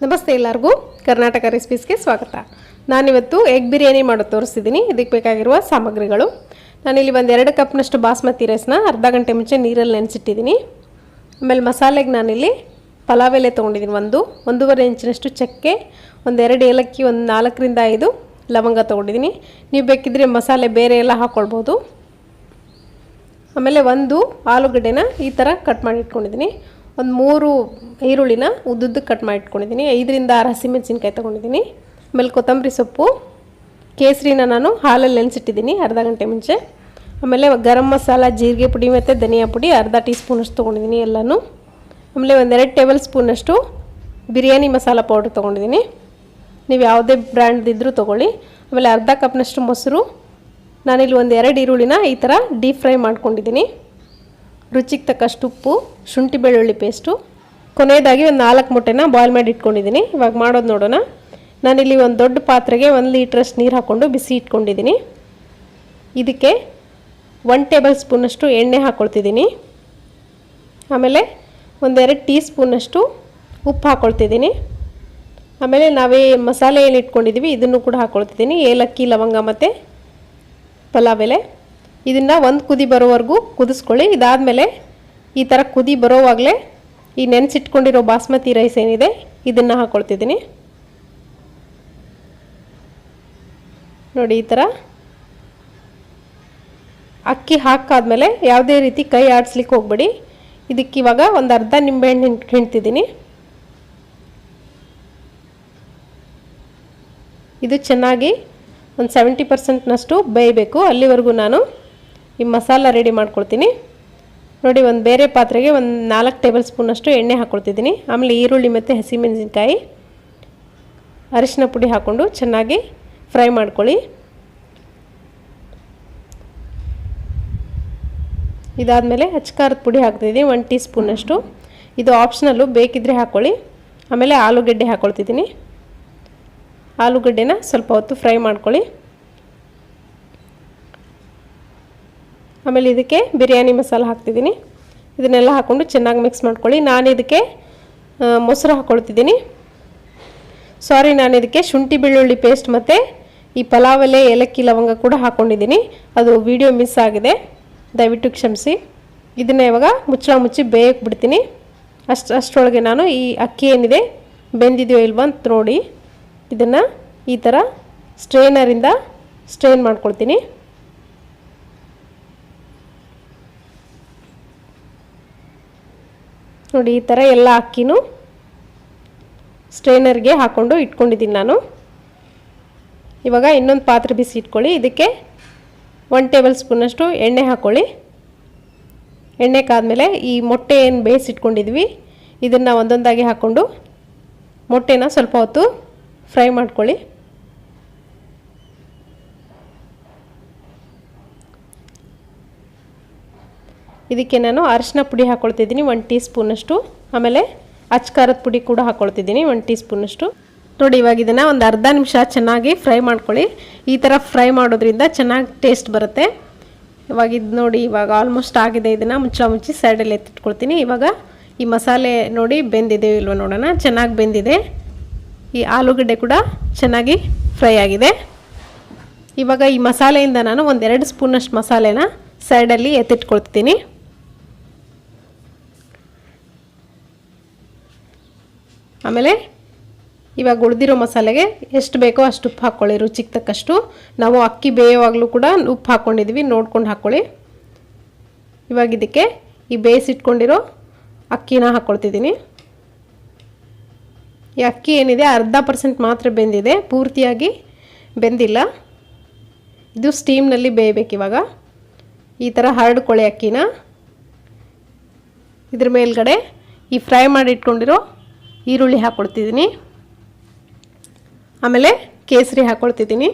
ನಮಸ್ತೆ ಎಲ್ಲರಿಗೂ ಕರ್ನಾಟಕ ರೆಸಿಪೀಸ್ಗೆ ಸ್ವಾಗತ. ನಾನಿವತ್ತು ಎಗ್ ಬಿರಿಯಾನಿ ಮಾಡೋದು ತೋರಿಸ್ತಿದ್ದೀನಿ. ಇದಕ್ಕೆ ಬೇಕಾಗಿರುವ ಸಾಮಗ್ರಿಗಳು: ನಾನಿಲ್ಲಿ ಒಂದು 2 ಕಪ್ನಷ್ಟು ಬಾಸ್ಮತಿ ರೈಸ್ನ ಅರ್ಧ ಗಂಟೆ ಮುಂಚೆ ನೀರಲ್ಲಿ ನೆನೆಸಿಟ್ಟಿದ್ದೀನಿ. ಆಮೇಲೆ ಮಸಾಲೆಗೆ ನಾನಿಲ್ಲಿ ಪಲಾವ್ ಎಲೆ ತೊಗೊಂಡಿದ್ದೀನಿ, 1.5 ಇಂಚಿನಷ್ಟು ಚಕ್ಕೆ, 2 ಏಲಕ್ಕಿ, 4 ರಿಂದ 5 ಲವಂಗ ತೊಗೊಂಡಿದ್ದೀನಿ. ನೀವು ಬೇಕಿದ್ರೆ ಮಸಾಲೆ ಬೇರೆ ಎಲ್ಲ ಹಾಕ್ಕೊಳ್ಬೋದು. ಆಮೇಲೆ ಒಂದು ಆಲೂಗಡ್ಡೆನ ಈ ಥರ ಕಟ್ ಮಾಡಿ ಇಟ್ಕೊಂಡಿದ್ದೀನಿ. 3 ಈರುಳ್ಳಿನ ಉದ್ದುದ್ದಕ್ಕೆ ಕಟ್ ಮಾಡಿ ಇಟ್ಕೊಂಡಿದ್ದೀನಿ. 5 ರಿಂದ 6 ಹಸಿಮೆಣಸಿನ್ಕಾಯಿ ತೊಗೊಂಡಿದ್ದೀನಿ. ಆಮೇಲೆ ಕೊತ್ತಂಬರಿ ಸೊಪ್ಪು, ಕೇಸರಿನ ನಾನು ಹಾಲಲ್ಲಿ ನೆನೆಸಿಟ್ಟಿದ್ದೀನಿ ಅರ್ಧ ಗಂಟೆ ಮುಂಚೆ. ಆಮೇಲೆ ಗರಂ ಮಸಾಲ, ಜೀರಿಗೆ ಪುಡಿ ಮತ್ತು ಧನಿಯಾ ಪುಡಿ ಅರ್ಧ ಟೀ ಸ್ಪೂನಷ್ಟು ತೊಗೊಂಡಿದ್ದೀನಿ ಎಲ್ಲನೂ. ಆಮೇಲೆ 2 ಟೇಬಲ್ ಸ್ಪೂನಷ್ಟು ಬಿರಿಯಾನಿ ಮಸಾಲ ಪೌಡ್ರ್ ತೊಗೊಂಡಿದ್ದೀನಿ. ನೀವು ಯಾವುದೇ ಬ್ರ್ಯಾಂಡ್ದಿದ್ದರೂ ತೊಗೊಳ್ಳಿ. ಆಮೇಲೆ ಅರ್ಧ ಕಪ್ನಷ್ಟು ಮೊಸರು. ನಾನಿಲ್ಲಿ 2 ಈರುಳ್ಳಿನ ಈ ಥರ ಡೀಪ್ ಫ್ರೈ ಮಾಡ್ಕೊಂಡಿದ್ದೀನಿ. ರುಚಿಗೆ ತಕ್ಕಷ್ಟು ಉಪ್ಪು, ಶುಂಠಿ ಬೆಳ್ಳುಳ್ಳಿ ಪೇಸ್ಟು, ಕೊನೆಯದಾಗಿ 4 ಮೊಟ್ಟೆನ ಬಾಯ್ಲ್ ಮಾಡಿ ಇಟ್ಕೊಂಡಿದ್ದೀನಿ. ಇವಾಗ ಮಾಡೋದು ನೋಡೋಣ. ನಾನಿಲ್ಲಿ ಒಂದು ದೊಡ್ಡ ಪಾತ್ರೆಗೆ 1 ಲೀಟ್ರಷ್ಟು ನೀರು ಹಾಕ್ಕೊಂಡು ಬಿಸಿ ಇಟ್ಕೊಂಡಿದ್ದೀನಿ. ಇದಕ್ಕೆ 1 ಟೇಬಲ್ ಸ್ಪೂನಷ್ಟು ಎಣ್ಣೆ ಹಾಕ್ಕೊಳ್ತಿದ್ದೀನಿ. ಆಮೇಲೆ 2 ಟೀ ಸ್ಪೂನಷ್ಟು ಉಪ್ಪು ಹಾಕ್ಕೊಳ್ತಿದ್ದೀನಿ. ಆಮೇಲೆ ನಾವೇ ಮಸಾಲೆ ಏನು ಇಟ್ಕೊಂಡಿದ್ದೀವಿ ಇದನ್ನು ಕೂಡ ಹಾಕ್ಕೊಳ್ತಿದ್ದೀನಿ. ಏಲಕ್ಕಿ, ಲವಂಗ ಮತ್ತು ಪಲಾವ್ ಎಲೆ. ಇದನ್ನು 1 ಕುದಿ ಬರೋವರೆಗೂ ಕುದಿಸ್ಕೊಳ್ಳಿ. ಇದಾದಮೇಲೆ ಈ ಥರ ಕುದಿ ಬರೋವಾಗಲೇ ಈ ನೆನೆಸಿಟ್ಕೊಂಡಿರೋ ಬಾಸ್ಮತಿ ರೈಸ್ ಏನಿದೆ ಇದನ್ನು ಹಾಕ್ಕೊಳ್ತಿದ್ದೀನಿ. ನೋಡಿ, ಈ ಥರ ಅಕ್ಕಿ ಹಾಕಾದ್ಮೇಲೆ ಯಾವುದೇ ರೀತಿ ಕೈ ಆಡಿಸ್ಲಿಕ್ಕೆ ಹೋಗಬೇಡಿ. ಇದಕ್ಕಿವಾಗ ಒಂದು ಅರ್ಧ ನಿಂಬೆಹಣ್ಣು ಹಿಂಡ್ತಿದ್ದೀನಿ. ಇದು ಚೆನ್ನಾಗಿ ಒಂದು 70%ನಷ್ಟು ಬೇಯಬೇಕು. ಅಲ್ಲಿವರೆಗೂ ನಾನು ಈ ಮಸಾಲ ರೆಡಿ ಮಾಡ್ಕೊಳ್ತೀನಿ. ನೋಡಿ, ಒಂದು ಬೇರೆ ಪಾತ್ರೆಗೆ 4 ಟೇಬಲ್ ಸ್ಪೂನಷ್ಟು ಎಣ್ಣೆ ಹಾಕ್ಕೊಳ್ತಿದ್ದೀನಿ. ಆಮೇಲೆ ಈರುಳ್ಳಿ ಮತ್ತು ಹಸಿಮೆಣಸಿನ್ಕಾಯಿ, ಅರಿಶಿನ ಪುಡಿ ಹಾಕ್ಕೊಂಡು ಚೆನ್ನಾಗಿ ಫ್ರೈ ಮಾಡ್ಕೊಳ್ಳಿ. ಇದಾದಮೇಲೆ ಅಚ್ಕಾರದ ಪುಡಿ ಹಾಕ್ತಿದ್ದೀನಿ, 1 ಟೀ ಸ್ಪೂನಷ್ಟು. ಇದು ಆಪ್ಷನಲ್ಲು, ಬೇಕಿದ್ದರೆ ಹಾಕ್ಕೊಳ್ಳಿ. ಆಮೇಲೆ ಆಲೂಗಡ್ಡೆ ಹಾಕ್ಕೊಳ್ತಿದ್ದೀನಿ. ಆಲೂಗಡ್ಡೆನ ಸ್ವಲ್ಪ ಹೊತ್ತು ಫ್ರೈ ಮಾಡ್ಕೊಳ್ಳಿ. ಆಮೇಲೆ ಇದಕ್ಕೆ ಬಿರಿಯಾನಿ ಮಸಾಲ ಹಾಕ್ತಿದ್ದೀನಿ. ಇದನ್ನೆಲ್ಲ ಹಾಕ್ಕೊಂಡು ಚೆನ್ನಾಗಿ ಮಿಕ್ಸ್ ಮಾಡ್ಕೊಳ್ಳಿ. ನಾನು ಇದಕ್ಕೆ ಮೊಸರು ಹಾಕ್ಕೊಳ್ತಿದ್ದೀನಿ. ನಾನು ಇದಕ್ಕೆ ಶುಂಠಿ ಬೆಳ್ಳುಳ್ಳಿ ಪೇಸ್ಟ್ ಮತ್ತು ಈ ಪಲಾವ್ ಎಲೆ, ಏಲಕ್ಕಿ, ಲವಂಗ ಕೂಡ ಹಾಕ್ಕೊಂಡಿದ್ದೀನಿ. ಅದು ವಿಡಿಯೋ ಮಿಸ್ ಆಗಿದೆ, ದಯವಿಟ್ಟು ಕ್ಷಮಿಸಿ. ಇದನ್ನು ಇವಾಗ ಮುಚ್ಚಿ ಬೇಯಕ್ಕೆ ಬಿಡ್ತೀನಿ. ಅಷ್ಟರೊಳಗೆ ನಾನು ಈ ಅಕ್ಕಿ ಏನಿದೆ ಬೆಂದಿದೆಯೋ ಇಲ್ವೋ ಅಂತ ನೋಡಿ ಇದನ್ನು ಈ ಥರ ಸ್ಟ್ರೈನರಿಂದ ಸ್ಟ್ರೈನ್ ಮಾಡ್ಕೊಳ್ತೀನಿ. ನೋಡಿ, ಈ ಥರ ಎಲ್ಲ ಅಕ್ಕಿನೂ ಸ್ಟ್ರೈನರ್ಗೆ ಹಾಕ್ಕೊಂಡು ಇಟ್ಕೊಂಡಿದ್ದೀನಿ ನಾನು. ಇವಾಗ ಇನ್ನೊಂದು ಪಾತ್ರೆ ಬಿಸಿ ಇಟ್ಕೊಳ್ಳಿ. ಇದಕ್ಕೆ 1 ಟೇಬಲ್ ಸ್ಪೂನಷ್ಟು ಎಣ್ಣೆ ಹಾಕ್ಕೊಳ್ಳಿ. ಎಣ್ಣೆ ಕಾದ್ಮೇಲೆ ಈ ಮೊಟ್ಟೆ ಏನು ಬೇಯಿಸಿಟ್ಕೊಂಡಿದ್ವಿ ಇದನ್ನು ಒಂದೊಂದಾಗಿ ಹಾಕ್ಕೊಂಡು ಮೊಟ್ಟೆನ ಸ್ವಲ್ಪ ಹೊತ್ತು ಫ್ರೈ ಮಾಡ್ಕೊಳ್ಳಿ. ಇದಕ್ಕೆ ನಾನು ಅರಿಶಿನ ಪುಡಿ ಹಾಕ್ಕೊಳ್ತಿದ್ದೀನಿ, 1 ಟೀ ಸ್ಪೂನಷ್ಟು. ಆಮೇಲೆ ಅಚ್ಕಾರದ ಪುಡಿ ಕೂಡ ಹಾಕ್ಕೊಳ್ತಿದ್ದೀನಿ, 1 ಟೀ ಸ್ಪೂನಷ್ಟು. ನೋಡಿ, ಇವಾಗ ಇದನ್ನು ಒಂದು ಅರ್ಧ ನಿಮಿಷ ಚೆನ್ನಾಗಿ ಫ್ರೈ ಮಾಡ್ಕೊಳ್ಳಿ. ಈ ಥರ ಫ್ರೈ ಮಾಡೋದ್ರಿಂದ ಚೆನ್ನಾಗಿ ಟೇಸ್ಟ್ ಬರುತ್ತೆ. ಇವಾಗ ಇದು ನೋಡಿ, ಇವಾಗ ಆಲ್ಮೋಸ್ಟ್ ಆಗಿದೆ. ಇದನ್ನು ಮುಚ್ಚಿ ಸೈಡಲ್ಲಿ ಎತ್ತಿಟ್ಕೊಳ್ತೀನಿ. ಇವಾಗ ಈ ಮಸಾಲೆ ನೋಡಿ ಬೆಂದಿದೆ ಇಲ್ವ ನೋಡೋಣ. ಚೆನ್ನಾಗಿ ಬೆಂದಿದೆ. ಈ ಆಲೂಗಡ್ಡೆ ಕೂಡ ಚೆನ್ನಾಗಿ ಫ್ರೈ ಆಗಿದೆ. ಇವಾಗ ಈ ಮಸಾಲೆಯಿಂದ ನಾನು 2 ಸ್ಪೂನಷ್ಟು ಮಸಾಲೆನ ಸೈಡಲ್ಲಿ ಎತ್ತಿಟ್ಕೊಳ್ತೀನಿ. ಆಮೇಲೆ ಇವಾಗ ಉಳಿದಿರೋ ಮಸಾಲೆಗೆ ಎಷ್ಟು ಬೇಕೋ ಅಷ್ಟು ಉಪ್ಪು ಹಾಕ್ಕೊಳ್ಳಿ, ರುಚಿಗೆ ತಕ್ಕಷ್ಟು. ನಾವು ಅಕ್ಕಿ ಬೇಯೋವಾಗಲೂ ಕೂಡ ಉಪ್ಪು ಹಾಕ್ಕೊಂಡಿದ್ವಿ, ನೋಡ್ಕೊಂಡು ಹಾಕ್ಕೊಳ್ಳಿ. ಇವಾಗ ಇದಕ್ಕೆ ಈ ಬೇಯಿಸಿಟ್ಕೊಂಡಿರೋ ಅಕ್ಕಿನ ಹಾಕ್ಕೊಳ್ತಿದ್ದೀನಿ. ಈ ಅಕ್ಕಿ ಏನಿದೆ 0.5% ಮಾತ್ರ ಬೆಂದಿದೆ, ಪೂರ್ತಿಯಾಗಿ ಬೆಂದಿಲ್ಲ. ಇದು ಸ್ಟೀಮ್ನಲ್ಲಿ ಬೇಯಬೇಕು. ಇವಾಗ ಈ ಥರ ಹರಡ್ಕೊಳ್ಳಿ ಅಕ್ಕಿನ. ಇದ್ರ ಮೇಲ್ಗಡೆ ಈ ಫ್ರೈ ಮಾಡಿ ಇಟ್ಕೊಂಡಿರೋ ಈರುಳ್ಳಿ ಹಾಕ್ಕೊಳ್ತಿದ್ದೀನಿ. ಆಮೇಲೆ ಕೇಸರಿ ಹಾಕ್ಕೊಳ್ತಿದ್ದೀನಿ.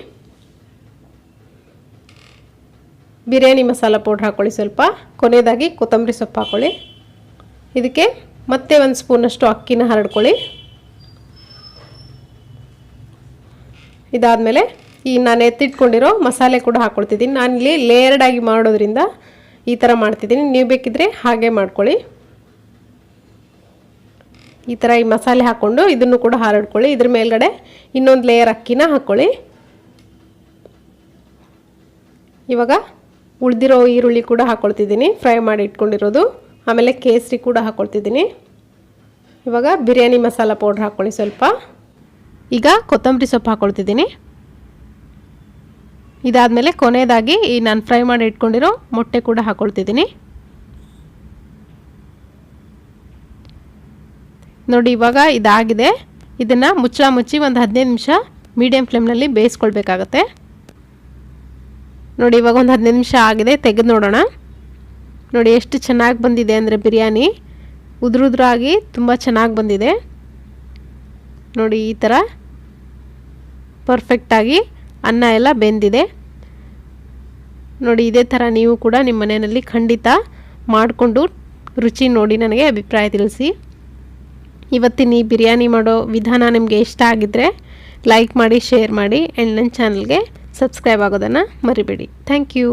ಬಿರಿಯಾನಿ ಮಸಾಲ ಪೌಡ್ರ್ ಹಾಕ್ಕೊಳ್ಳಿ ಸ್ವಲ್ಪ. ಕೊನೆಯದಾಗಿ ಕೊತ್ತಂಬರಿ ಸೊಪ್ಪು ಹಾಕ್ಕೊಳ್ಳಿ. ಇದಕ್ಕೆ ಮತ್ತೆ 1 ಸ್ಪೂನಷ್ಟು ಅಕ್ಕಿನ ಹರಡ್ಕೊಳ್ಳಿ. ಇದಾದಮೇಲೆ ಈ ನಾನು ಎತ್ತಿಟ್ಕೊಂಡಿರೋ ಮಸಾಲೆ ಕೂಡ ಹಾಕ್ಕೊಳ್ತಿದ್ದೀನಿ. ನಾನಿಲ್ಲಿ ಲೇಯರ್ಡಾಗಿ ಮಾಡೋದ್ರಿಂದ ಈ ಥರ ಮಾಡ್ತಿದ್ದೀನಿ. ನೀವು ಬೇಕಿದ್ದರೆ ಹಾಗೆ ಮಾಡ್ಕೊಳ್ಳಿ. ಈ ಥರ ಈ ಮಸಾಲೆ ಹಾಕ್ಕೊಂಡು ಇದನ್ನು ಕೂಡ ಹಾರಿಡ್ಕೊಳ್ಳಿ. ಇದ್ರ ಮೇಲ್ಗಡೆ ಇನ್ನೊಂದು ಲೇಯರ್ ಅಕ್ಕಿನ ಹಾಕ್ಕೊಳ್ಳಿ. ಇವಾಗ ಉಳಿದಿರೋ ಈರುಳ್ಳಿ ಕೂಡ ಹಾಕ್ಕೊಳ್ತಿದ್ದೀನಿ, ಫ್ರೈ ಮಾಡಿ ಇಟ್ಕೊಂಡಿರೋದು. ಆಮೇಲೆ ಕೇಸರಿ ಕೂಡ ಹಾಕ್ಕೊಳ್ತಿದ್ದೀನಿ. ಇವಾಗ ಬಿರಿಯಾನಿ ಮಸಾಲ ಪೌಡ್ರ್ ಹಾಕ್ಕೊಳ್ಳಿ ಸ್ವಲ್ಪ. ಈಗ ಕೊತ್ತಂಬರಿ ಸೊಪ್ಪು ಹಾಕ್ಕೊಳ್ತಿದ್ದೀನಿ. ಇದಾದಮೇಲೆ ಕೊನೆಯದಾಗಿ ಈ ನಾನು ಫ್ರೈ ಮಾಡಿ ಇಟ್ಕೊಂಡಿರೋ ಮೊಟ್ಟೆ ಕೂಡ ಹಾಕ್ಕೊಳ್ತಿದ್ದೀನಿ. ನೋಡಿ ಇವಾಗ ಇದಾಗಿದೆ. ಇದನ್ನು ಮುಚ್ಚಿ ಒಂದು 15 ನಿಮಿಷ ಮೀಡಿಯಮ್ ಫ್ಲೇಮ್ನಲ್ಲಿ ಬೇಯಿಸ್ಕೊಳ್ಬೇಕಾಗತ್ತೆ. ನೋಡಿ ಇವಾಗ ಒಂದು 15 ನಿಮಿಷ ಆಗಿದೆ, ತೆಗೆದು ನೋಡೋಣ. ನೋಡಿ ಎಷ್ಟು ಚೆನ್ನಾಗಿ ಬಂದಿದೆ ಅಂದರೆ ಬಿರಿಯಾನಿ ಉದುರುದ್ರಾಗಿ ತುಂಬ ಚೆನ್ನಾಗಿ ಬಂದಿದೆ. ನೋಡಿ ಈ ಥರ ಪರ್ಫೆಕ್ಟಾಗಿ ಅನ್ನ ಎಲ್ಲ ಬೆಂದಿದೆ. ನೋಡಿ ಇದೇ ಥರ ನೀವು ಕೂಡ ನಿಮ್ಮ ಮನೆಯಲ್ಲಿ ಖಂಡಿತ ಮಾಡಿಕೊಂಡು ರುಚಿ ನೋಡಿ ನನಗೆ ಅಭಿಪ್ರಾಯ ತಿಳಿಸಿ. ಇವತ್ತಿನ ಈ ಬಿರಿಯಾನಿ ಮಾಡೋ ವಿಧಾನ ನಿಮಗೆ ಇಷ್ಟ ಆಗಿದ್ದರೆ ಲೈಕ್ ಮಾಡಿ, ಶೇರ್ ಮಾಡಿ ಆ್ಯಂಡ್ ನನ್ನ ಚಾನಲ್ಗೆ ಸಬ್ಸ್ಕ್ರೈಬ್ ಆಗೋದನ್ನು ಮರಿಬೇಡಿ. Thank you.